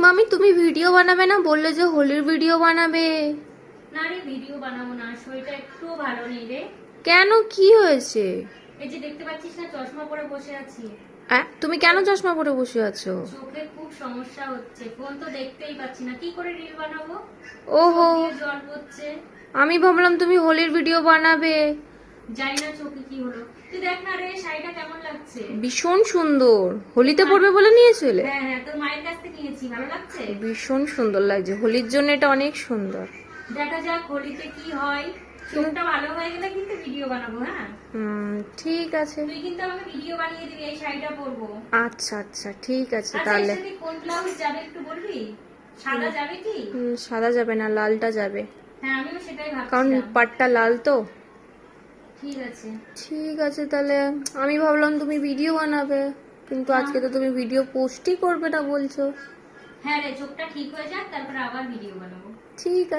মামি তুমি ভিডিও বানাবে না, বললে যে হোলির ভিডিও বানাবে। না রে ভিডিও বানাবো না, শরীরটা একটু ভালো নেই রে। কেন, কি হয়েছে? এই যে দেখতে পাচ্ছিস না চশমা পরে বসে আছি। তুমি কেন চশমা পরে বসে আছো? চোখে খুব সমস্যা হচ্ছে, ফোন তো দেখতেই পাচ্ছি না, কি করে রিল বানাবো? ওহো, চোখ দিয়ে জল পড়ছে। আমি ভাবলাম তুমি হোলির ভিডিও বানাবে। জানি না চোখে কি হলো। তুই দেখ না রে শাড়িটা কেমন লাগছে। ভীষণ সুন্দর, হোলিতে পরবে বলে নিয়েছিলে? হ্যাঁ হ্যাঁ, তোর মায়ের কাছ থেকে নিয়েছি, ভালো লাগছে। ভীষণ সুন্দর লাগছে, হোলির জন্য এটা অনেক সুন্দর। দেখা যাক হোলিতে কি হয়, চোখটা ভালো হয়ে গেলে কিন্তু ভিডিও বানাবো। হ্যাঁ ঠিক আছে, তুই কিন্তু আমাকে ভিডিও বানিয়ে দিবি, এই শাড়িটা পরবো। আচ্ছা আচ্ছা ঠিক আছে আচ্ছা, তাহলে। এর সাথে কোন ব্লাউজ যাবে একটু বলবি? সাদা যাবে কি? সাদা যাবে না, লালটা যাবে, হ্যাঁ আমিও সেটাই কারণ ভাবছিলাম। পাটটা লাল তো। ঠিক আছে। ঠিক আছে তাহলে, আমি ভাবলাম তুমি ভিডিও বানাবে, কিন্তু আজকে তো তুমি ভিডিও পোস্টই করবে না বলছো। হ্যাঁ রে, চোখটা ঠিক হয়ে যাক তারপরে আবার ভিডিও বানাবো। ঠিক আছে।